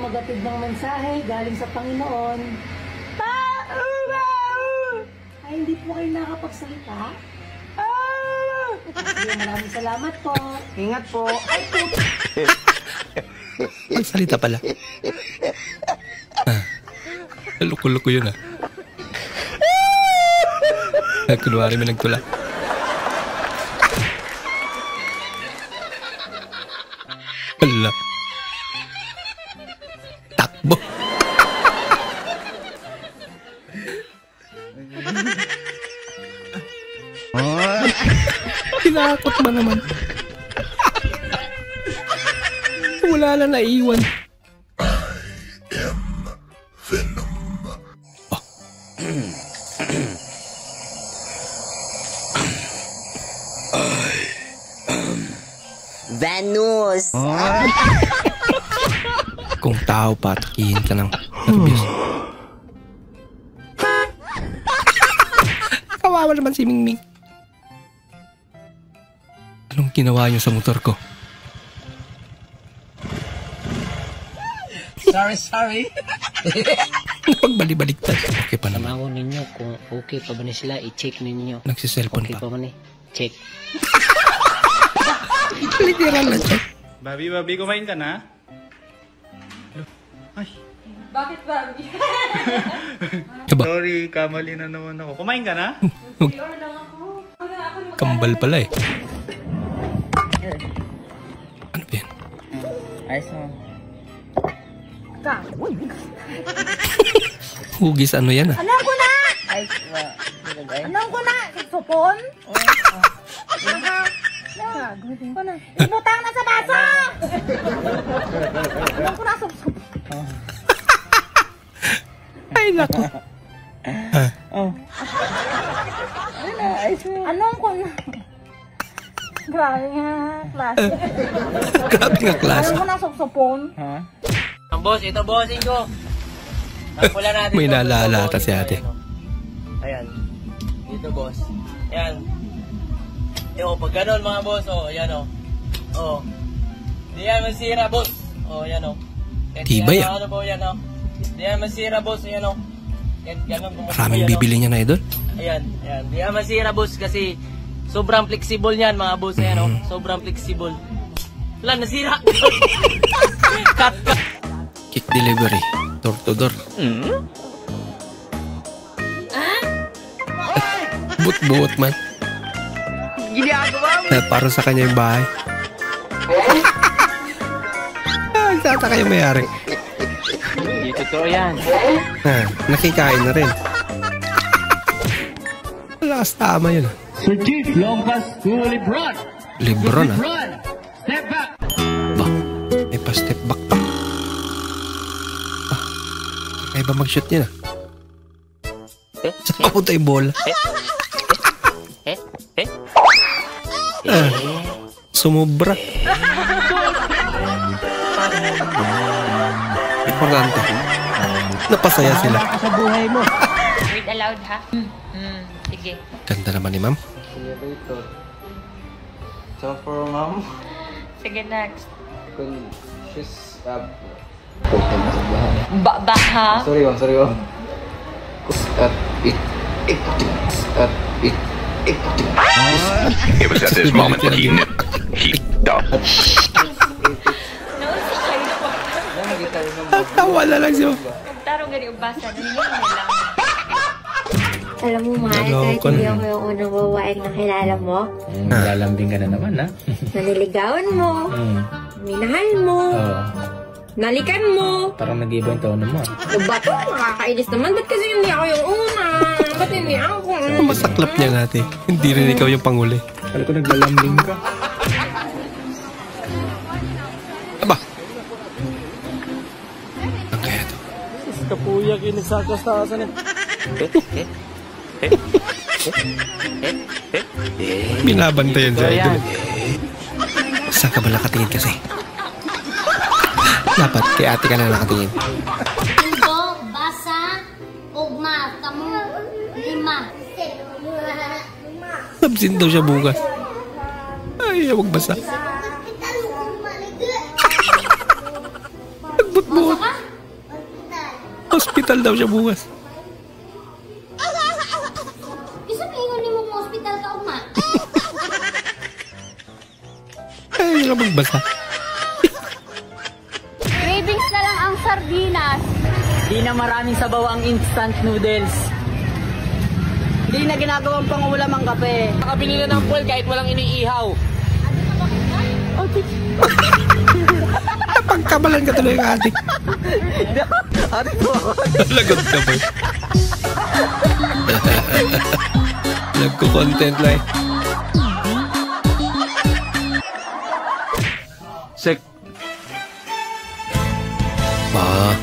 magatid ng mensahe galing sa Panginoon. Ay, hindi po kayo nakapagsalita? Maraming salamat po. Ingat po. Ay, po. Magsalita pala. Loko-loko yun Kunwari may nagtula. Hala. Takbo. Kinakot ba naman? Wala na naiwan. Venus! Kung tao pa, takihin ka ng nervyos. Kawawa naman si Mingming. Anong ginawa niyo sa motor ko? Sorry. Pagbali-baliktad. Okay pa naman. Tamagon ninyo kung okay pa ba ni sila, i-check ninyo. Nagsiselfon Okay pa. pa ba ni? Check. Literal na siya. Babi, kumain ka na? Ay. Bakit, Bobby? Diba? Sorry, kamali na naman ako. Kumain ka na? Kambal pala Ano ba yan? Ayos mo. Hugis ano yan Anong ko na? Ayos mo. Anong ko na? Supon? Ibutang na sa baso! Anong ko na? Supon? Ay naku. Anong ko na? Grabe nga, klase. Grabe nga klase. Anong ko na? Supon? Ha? Ang boss, ito bossing ko. Pula natin. May naalala ata si ate. Ayan. Dito boss. Ayan. Pag ganon mga boss, ayan Di yan masira boss. Ayan Tibay Ano po yan Di yan masira boss, ayan Kahit ganon. Maraming bibili niya na idol. Ayan. Di yan masira boss kasi sobrang flexible niyan mga boss. Ayan sobrang flexible. Wala, nasira. Cut. Kick delivery. Door to door. But man. Ginagawa mo! Para sa kanya yung bahay. Nagtataka yung mayari. Hindi totoo yan. Nakikain na rin. Lakas tama yun. Sir Chief, long pass to Lebron. Lebron Lebron, step back. Ba, may pa-step back pa. Kaya ba mag-shoot niya na? Saan papunta yung bola? Sumubra. Importante. Napasaya sila. Sa buhay mo. Read aloud ha? Sige. Ganda naman ni ma'am. So for mom, Sige, next. kung she's Baha. Sorry mom. It was at this moment that he knew. He thought. Noon sa kayo. Tawa na lang siya. Tarong gani ubasa. Nangyayari lang. Alam mo, mahal, kahit hindi ako yung unang babaeng nakilala mo. Lalambing ka na naman, ha? Naliligawan mo. Minahal mo. Nalikan mo. Parang nag-iba yung tono mo. Ba't nakakainis naman? Ba't kasi hindi ako yung una? Ba't hindi ako? Masaklap niya nga ate. Hindi rin ikaw yung panguli. Kala ko naglalambing ka. Aba. Ang kaya to? Kapuya kinagsakas-tasan eh. Binabantayan siya idol. Saan ka ba nakatingin kasi? Dapat kay ate ka na nakatingin. Indo, basa, ugma, kamu, lima. Absent daw siya bukas. Ay, huwag basa. Nagbutbut. Hospital daw siya bukas. Isa kaingon ni mong hospital ka, Uma. Ay, hindi lang magbasa. Cravings na lang ang sardinas. Di na maraming sabaw ang instant noodles. Di na ginagawang pangulam ang kape. Nakabili na ng fuel kahit walang iniihaw. Napagkamalan ka tuloy ng adik. Lagot ka ba? Nagko-content lang. Sek, Ah,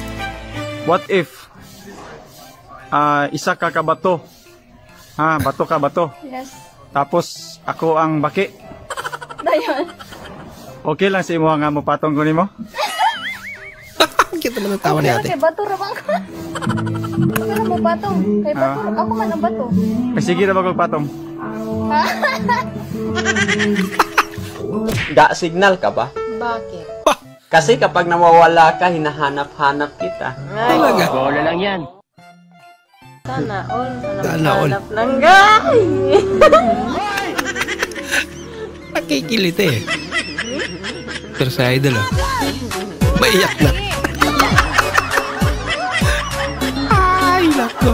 what if isa ka kabato? Ha, bato ka bato. Yes. Tapos ako ang baki. Dayon. Okay lang sa imo nga mo patong ko nimo? kita man ang tawa ni ate. Kay bato ra bang? Ako na mo bato. Kay bato. Ako man ang bato. Sige na magpatong. Ga signal ka ba? Bakit? Kasi kapag nawawala ka, hinahanap-hanap kita. Talaga. Bola lang yan. Sana all. Sana all. Ng guy. Nakikilit eh. Pero sa idol ah. Maiyak na. Ay, nako.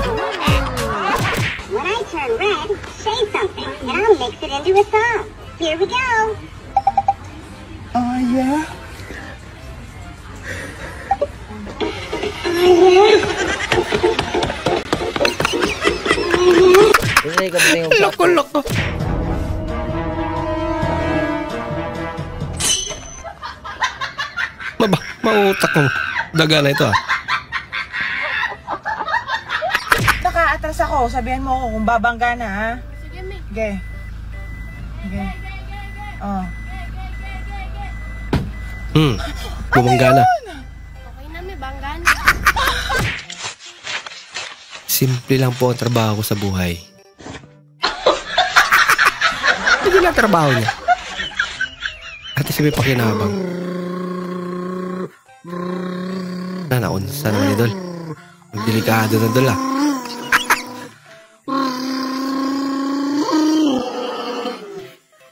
When I turn red, say something, and I'll mix it into a song. Here we go. Loko-loko. Mautak ko. Daga na ito ah. Baka atras ako, sabihan mo ako kung babangga na ha. Sige, Mi. Sige. Sige. Oh. Bumangga na. Okay na, may banggan. Simple lang po ang trabaho ko sa buhay. Hindi lang trabaho niya. At isa may pakinabang. Naunsa naman ni Dol. Delikado na Dol ah.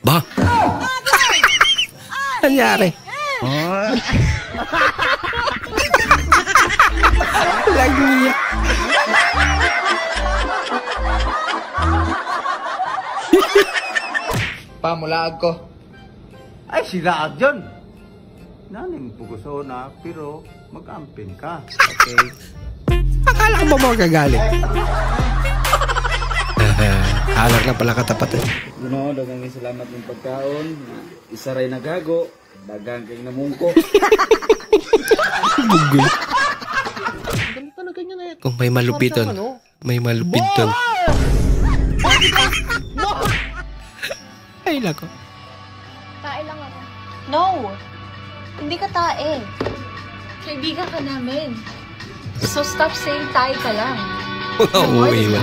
Ba? Nangyari? Lagi niya. Pamulaag ko. Ay, siraag yun. Naning puguso na, pero mag-ampin ka. Okay? Akala ko ba magagalit? Alag na pala katapat eh. Ano, dagang salamat ng pagkaon. Isa rin nagago. Dagang kay namungko. Bugoy. Kung may malupiton, may malupiton. Ay, nako. Tae lang ako. No! Hindi ka tae. Kaibigan ka namin. So stop saying tae ka lang. Uuwi ba?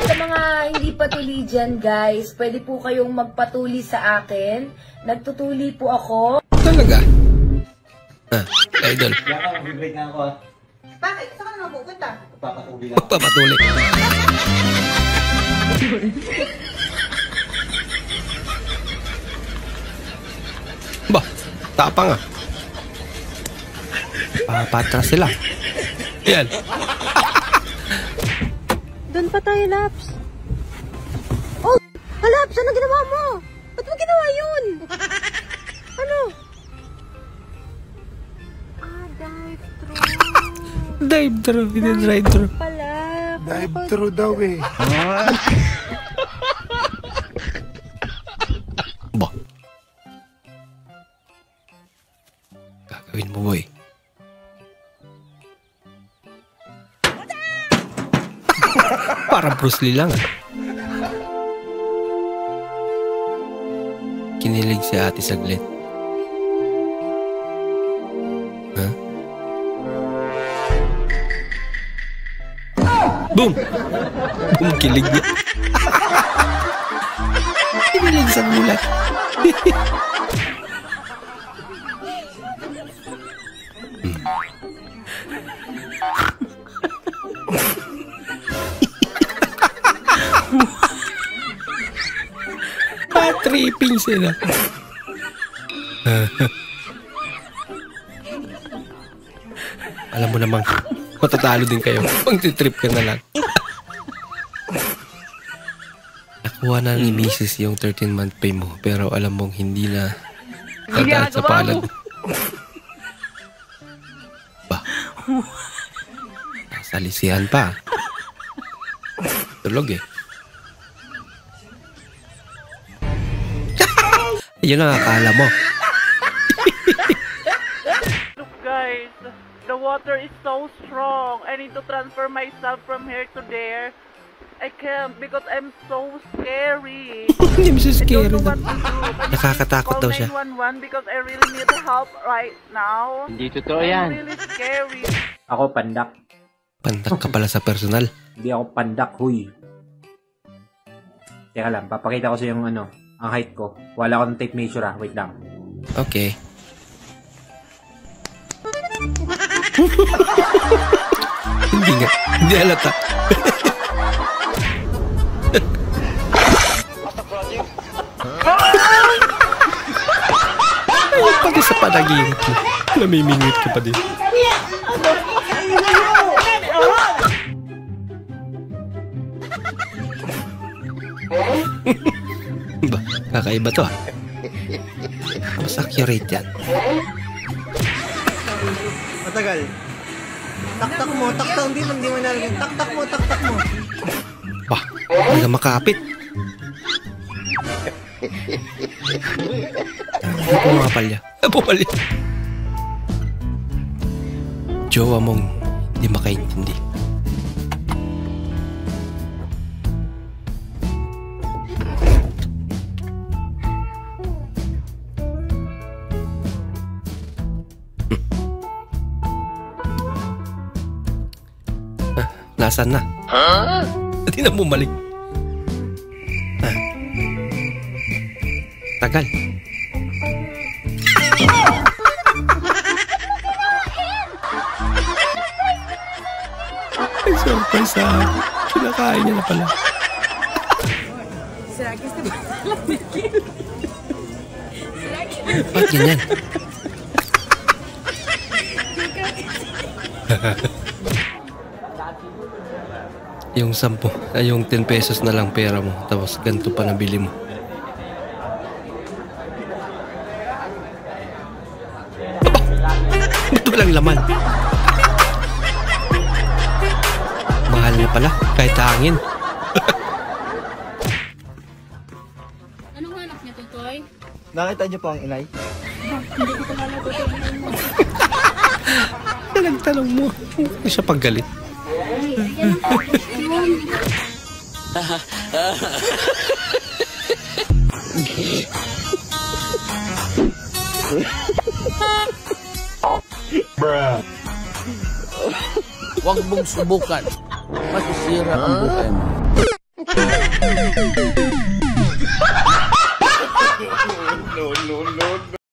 Sa mga hindi patuli dyan, guys, pwede po kayong magpatuli sa akin. Nagtutuli po ako. Talaga? Ah, idol. Mag-break na ako ah. Bakit? Saan ka naman pupunta? Papatubi na. Magpapatuloy. Ba, tapang ah. Papatras sila. Yan. Doon pa tayo, Laps. Oh! Laps! Ano ginawa mo? Ba't mo ginawa yun? Ano? Dive-thru. Hindi drive-thru. Pala. Dive-thru daw eh. Ba? Gagawin mo, boy. Parang Bruce Lee lang ah. Kinilig si ate saglit. Ha? Boom! Boom, kilig niya. Kinilig sa gulat. Tripping sila. Alam mo namang matatalo din kayo. Pang-trip ka na lang. Nakuha na ni Mrs. yung 13-month pay mo, pero alam mong hindi na dadaan sa palad. Ba? Salisihan pa. Tulog eh. Yun ang akala mo. Look guys, the water is so strong. I need to transfer myself from here to there. I can't because I'm so scary. Hindi mo siya scary. I don't know what to do. Nakakatakot daw siya. Call 911 because I really need help right now. Hindi totoo yan. I'm really scary. Ako pandak. Pandak ka pala sa personal. Hindi ako pandak, huy. Teka lang, papakita ko sa yung ano, ang height ko. Wala akong tape measure ah. Wait lang. Okay. Hindi nga. Hindi halata. Ay, pati sa panaginip mo. Namimingwit ka pa din. Ba, kakaiba to ah. Mas accurate yan. Matagal. Taktak mo, taktak. Hindi mo nalagyan. Taktak mo. Wah, hindi makapit. Pumapalya. Pumapalya. Jowa mong hindi makaintindi. Nasaan na? Hindi na bumalik. Tagal. Ay, surprise sa akin. Kinakain niya na pala. Ba't ganyan? Yung 10, ay yung 10 pesos na lang pera mo, tapos ganito pa nabili mo. Ito lang laman. Mahal na pala, kahit hangin. Anong anak niya, Tutoy? Nakita niyo po ang inay? Hindi ko kilala, Tutoy. Nagtanong mo. Hindi siya paggalit. Huwag mong subukan. Masisira ang buhay mo.